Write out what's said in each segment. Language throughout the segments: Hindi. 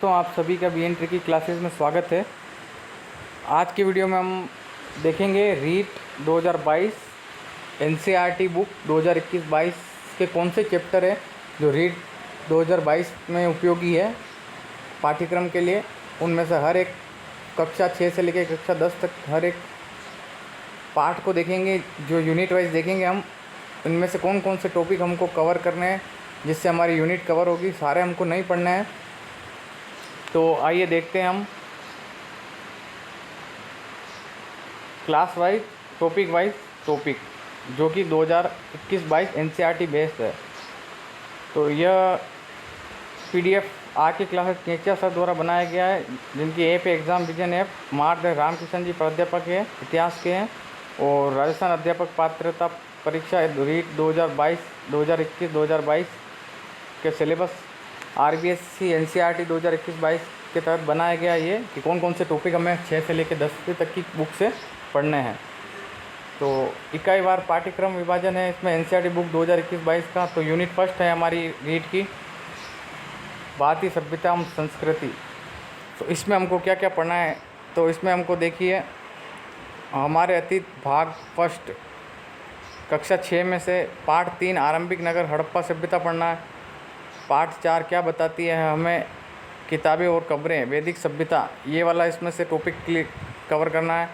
दोस्तों, आप सभी का बीएन की क्लासेस में स्वागत है। आज की वीडियो में हम देखेंगे रीट 2022 एनसीईआरटी बुक 2021-22 के कौन से चैप्टर है जो रीट 2022 में उपयोगी है पाठ्यक्रम के लिए। उनमें से हर एक कक्षा 6 से लेकर कक्षा 10 तक हर एक पाठ को देखेंगे, जो यूनिट वाइज देखेंगे हम। इनमें से कौन कौन से टॉपिक हमको कवर करने हैं जिससे हमारी यूनिट कवर होगी। सारे हमको नहीं पढ़ने हैं, तो आइए देखते हैं हम क्लास वाइज टॉपिक टॉपिक जो कि 2021-22 एनसीईआरटी बेस्ड है। तो यह पीडीएफ आके क्लासेस नेचा सर द्वारा बनाया गया है, जिनकी ऐप एग्ज़ाम विजन ऐप मार्ग रामकिशन जी प्राध्यापक है, इतिहास के हैं, और राजस्थान अध्यापक पात्रता परीक्षा रीट 2021-22 के सिलेबस आरबीएससी एनसीईआरटी 2021-22 के तहत बनाया गया ये कि कौन कौन से टॉपिक हमें 6 से लेकर 10वीं तक की बुक से पढ़ने हैं। तो इकाई वार पाठ्यक्रम विभाजन है इसमें एनसीईआरटी बुक 2021-22 का। तो यूनिट फर्स्ट है हमारी रीट की भारतीय सभ्यता एवं संस्कृति। तो इसमें हमको क्या क्या पढ़ना है, तो इसमें हमको देखिए हमारे अतीत भाग फर्स्ट कक्षा 6 में से पाठ 3 आरंभिक नगर हड़प्पा सभ्यता पढ़ना है। पाठ 4 क्या बताती है हमें किताबें और कब्रें वैदिक सभ्यता, ये वाला इसमें से टॉपिक कवर करना है।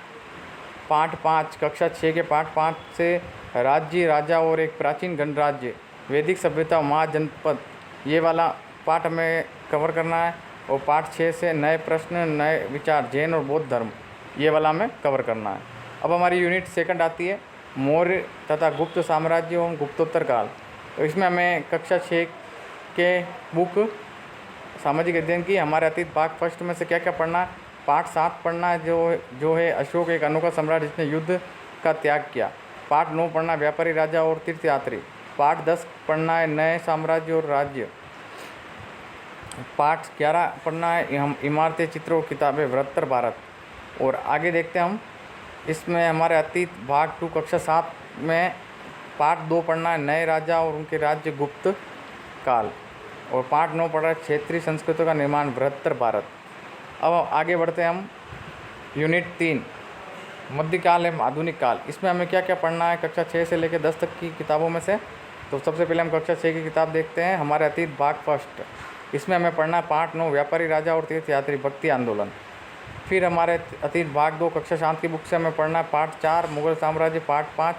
पाठ 5 कक्षा 6 के पाठ 5 से राज्य राजा और एक प्राचीन गणराज्य वैदिक सभ्यता महाजनपद, ये वाला पाठ हमें कवर करना है। और पाठ 6 से नए प्रश्न नए विचार जैन और बौद्ध धर्म, ये वाला हमें कवर करना है। अब हमारी यूनिट सेकंड आती है मौर्य तथा गुप्त साम्राज्य एवं गुप्तोत्तर काल। तो इसमें हमें कक्षा 6 के बुक सामाजिक अध्ययन की हमारे अतीत भाग फर्स्ट में से क्या क्या पढ़ना है। पाठ 7 पढ़ना है जो है अशोक एक अनोखा सम्राट जिसने युद्ध का त्याग किया। पाठ 9 पढ़ना है व्यापारी राजा और तीर्थयात्री। पाठ 10 पढ़ना है नए साम्राज्य और राज्य। पाठ 11 पढ़ना है हम इमारतें चित्र और किताबें वृत्तर भारत। और आगे देखते हैं हम, इसमें हमारे अतीत भाग 2 कक्षा 7 में पाठ 2 पढ़ना है नए राजा और उनके राज्य गुप्त काल। और पाठ 9 पढ़ रहा है क्षेत्रीय संस्कृतियों का निर्माण बृहत्तर भारत। अब आगे बढ़ते हैं हम यूनिट 3 मध्यकाल एवं आधुनिक काल। इसमें हमें क्या क्या पढ़ना है कक्षा 6 से लेकर 10 तक की किताबों में से। तो सबसे पहले हम कक्षा 6 की किताब देखते हैं हमारे अतीत भाग फर्स्ट। इसमें हमें पढ़ना है पाठ 9 व्यापारी राजा और तीर्थयात्री भक्ति आंदोलन। फिर हमारे अतीत भाग 2 कक्षा 7 की बुक से हमें पढ़ना है पाठ 4 मुगल साम्राज्य। पाठ 5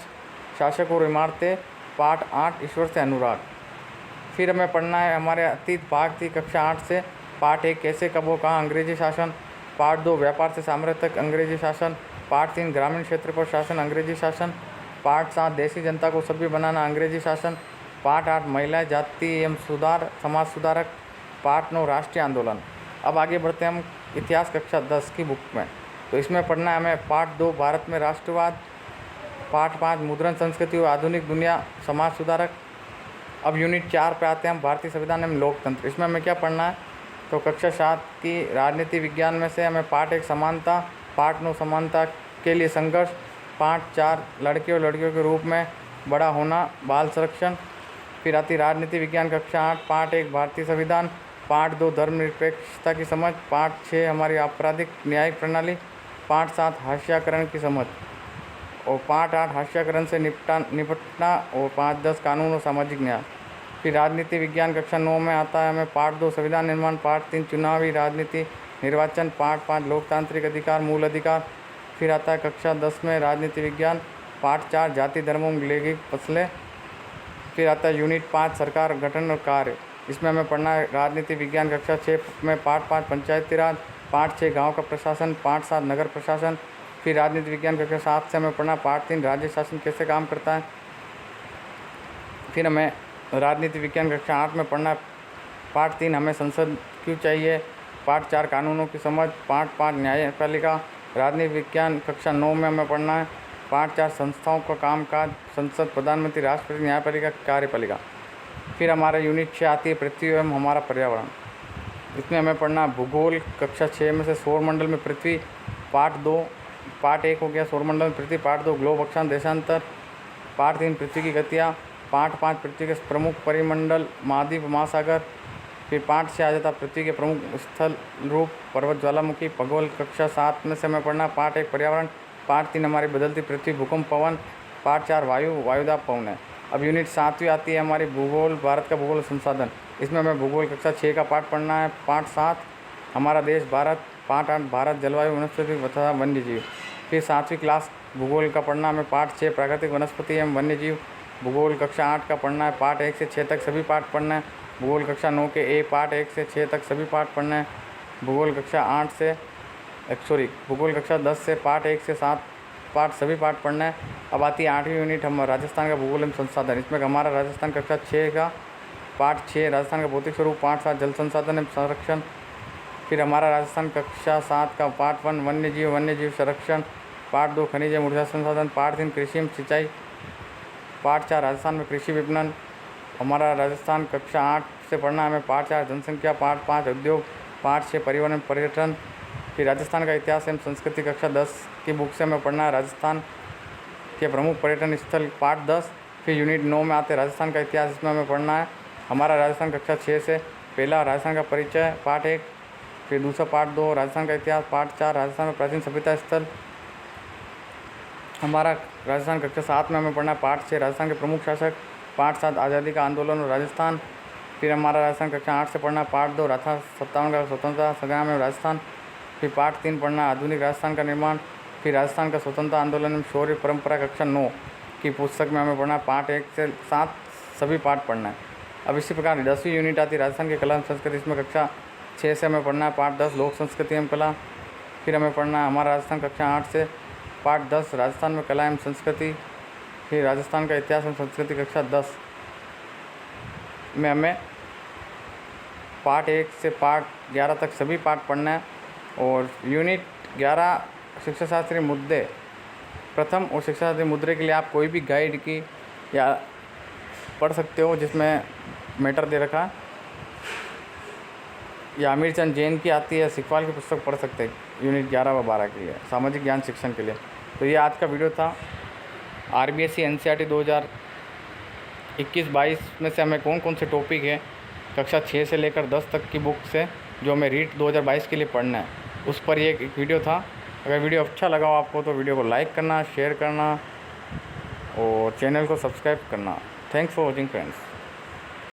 शासक और इमारतें। पाठ 8 ईश्वर से अनुराग। फिर हमें पढ़ना है हमारे अतीत भाग 3 कक्षा 8 से पाठ 1 कैसे कब हो कहाँ अंग्रेजी शासन। पाठ 2 व्यापार से साम्राज्य तक अंग्रेजी शासन। पाठ 3 ग्रामीण क्षेत्र पर शासन अंग्रेजी शासन। पाठ 7 देशी जनता को सभ्य बनाना अंग्रेजी शासन। पाठ 8 महिलाएं जाति एवं सुधार समाज सुधारक। पाठ 9 राष्ट्रीय आंदोलन। अब आगे बढ़ते हैं हम इतिहास कक्षा 10 की बुक में। तो इसमें पढ़ना है हमें पाठ 2 भारत में राष्ट्रवाद। पाठ 5 मुद्रण संस्कृति और आधुनिक दुनिया समाज सुधारक। अब यूनिट 4 पे आते हैं हम भारतीय संविधान एवं लोकतंत्र। इसमें हमें क्या पढ़ना है, तो कक्षा 7 की राजनीति विज्ञान में से हमें पाठ 1 समानता। पाठ 9 समानता के लिए संघर्ष। पाठ 4 लड़के और लड़कियों के रूप में बड़ा होना बाल संरक्षण। फिर आती राजनीति विज्ञान कक्षा 8 पाठ 1 भारतीय संविधान। पाठ 2 धर्मनिरपेक्षता की समझ। पाठ 6 हमारी आपराधिक न्यायिक प्रणाली। पाठ 7 हास्याकरण की समझ। और पाठ 8 हास्याकरण से निपटना। और पाठ 10 कानून और सामाजिक न्याय। फिर राजनीति विज्ञान कक्षा 9 में आता है हमें पाठ 2 संविधान निर्माण। पाठ 3 चुनावी राजनीति निर्वाचन। पाठ 5 लोकतांत्रिक अधिकार मूल अधिकार। फिर आता है कक्षा 10 में राजनीति विज्ञान पाठ 4 जाति धर्मों लैंगिक मसले। फिर आता है यूनिट 5 सरकार गठन और कार्य। इसमें हमें पढ़ना है राजनीति विज्ञान कक्षा 6 में पाठ 5 पंचायती राज। पाठ 6 गाँव का प्रशासन। पाठ 7 नगर प्रशासन। फिर राजनीति विज्ञान कक्षा 7 से हमें पढ़ना पाठ 3 राज्य शासन कैसे काम करता है। फिर हमें राजनीति विज्ञान कक्षा 8 में पढ़ना पाठ 3 हमें संसद क्यों चाहिए। पाठ 4 कानूनों की समझ। पाठ 5 न्यायपालिका। राजनीति विज्ञान कक्षा 9 में हमें पढ़ना है पाठ 4 संस्थाओं का कामकाज संसद प्रधानमंत्री राष्ट्रपति न्यायपालिका कार्यपालिका। फिर हमारा यूनिट 6 आती है पृथ्वी एवं हमारा पर्यावरण। इसमें हमें पढ़ना भूगोल कक्षा 6 में से सौरमंडल में पृथ्वी। पाठ 2 पाठ 1 हो गया सौरमंडल में पृथ्वी। पाठ 2 ग्लोब अक्षांश देशांतर। पाठ 3 पृथ्वी की गतियाँ। पाठ 5 पृथ्वी के प्रमुख परिमंडल महाद्वीप महासागर। फिर पार्ट 6 आ जाता पृथ्वी के प्रमुख स्थल रूप पर्वत ज्वालामुखी। भूगोल कक्षा 7 में से हमें पढ़ना पार्ट 1 पर्यावरण, पार्ट 3 हमारी बदलती पृथ्वी, भूकंप, पवन, पार्ट 4 वायु, वायुदाब, पवन है। अब यूनिट 7वीं आती है हमारी भूगोल, भारत का भूगोल संसाधन। इसमें हमें भूगोल कक्षा 6 का पाठ पढ़ना है। पार्ट 7 हमारा देश भारत, पार्ट 8 भारत, जलवायु, वनस्पति तथा वन्यजीव। फिर 7वीं क्लास भूगोल का पढ़ना हमें पार्ट 6 प्राकृतिक वनस्पति एवं वन्यजीव। भूगोल कक्षा 8 का पढ़ना है, पार्ट 1 से 6 तक सभी पाठ पढ़ना है। भूगोल कक्षा 9 के ए पार्ट 1 से 6 तक सभी पाठ पढ़ना है। भूगोल कक्षा 8 से भूगोल कक्षा 10 से पार्ट 1 से 7 पाठ सभी पाठ पढ़ना है। अब आती है 8वीं यूनिट हम राजस्थान का भूगोल एवं संसाधन। इसमें हमारा राजस्थान कक्षा 6 का पार्ट 6 राजस्थान का भौतिक स्वरूप, पार्ट 7 जल संसाधन एवं संरक्षण। फिर हमारा राजस्थान कक्षा 7 का पार्ट 1 वन्यजीव संरक्षण, पार्ट 2 खनिज एवं ऊर्जा संसाधन, पार्ट 3 कृषि एवं सिंचाई, पार्ट 4 राजस्थान में कृषि विपणन। हमारा राजस्थान कक्षा 8 से पढ़ना हमें पार्ट 4 जनसंख्या, पार्ट 5 उद्योग, पार्ट 6 परिवहन एवं पर्यटन। फिर राजस्थान का इतिहास एवं संस्कृति कक्षा 10 की बुक से हमें पढ़ना है राजस्थान के प्रमुख पर्यटन स्थल, पार्ट 10। फिर यूनिट 9 में आते राजस्थान का इतिहास, इसमें हमें पढ़ना है हमारा राजस्थान कक्षा 6 से पहला राजस्थान का परिचय, पार्ट 1। फिर दूसरा पार्ट 2 राजस्थान का इतिहास, पार्ट 4 राजस्थान में प्राचीन सभ्यता स्थल। हमारा राजस्थान कक्षा 7 में हमें पढ़ना है पार्ट 6 राजस्थान के प्रमुख शासक, पार्ट 7 आज़ादी का आंदोलन और राजस्थान। फिर हमारा राजस्थान कक्षा 8 से पढ़ना पार्ट 2 राठा 57 का स्वतंत्रता संग्राम एवं राजस्थान। फिर पार्ट 3 पढ़ना आधुनिक राजस्थान का निर्माण। फिर राजस्थान का स्वतंत्रता आंदोलन एवं शौर्य परंपरा कक्षा 9 की पुस्तक में हमें पढ़ना पार्ट 1 से 7 सभी पाठ पढ़ना है। अब इसी प्रकार 10वीं यूनिट आती है राजस्थान की कला एवं संस्कृति। इसमें कक्षा 6 से हमें पढ़ना है पार्ट 10 लोक संस्कृति एवं कला। फिर हमें पढ़ना है हमारा राजस्थान कक्षा 8 से पार्ट 10 राजस्थान में कला एवं संस्कृति। फिर राजस्थान का इतिहास एवं संस्कृति कक्षा 10 में हमें पार्ट 1 से पार्ट 11 तक सभी पाठ पढ़ना है। और यूनिट 11 शिक्षा शास्त्रीय मुद्दे प्रथम और शिक्षा शास्त्रीय मुद्दे के लिए आप कोई भी गाइड की या पढ़ सकते हो जिसमें मैटर दे रखा है, या आमिर चंद जैन की आती है सिखवाल की पुस्तक पढ़ सकते हैं यूनिट 11 व 12 के लिए, सामाजिक ज्ञान शिक्षण के लिए। तो ये आज का वीडियो था। RBSE NCERT 2021-22 में से हमें कौन कौन से टॉपिक है कक्षा 6 से लेकर 10 तक की बुक से जो हमें रीट 2022 के लिए पढ़ना है, उस पर ये एक वीडियो था। अगर वीडियो अच्छा लगा हो आपको तो वीडियो को लाइक करना, शेयर करना और चैनल को सब्सक्राइब करना। Thanks for watching friends.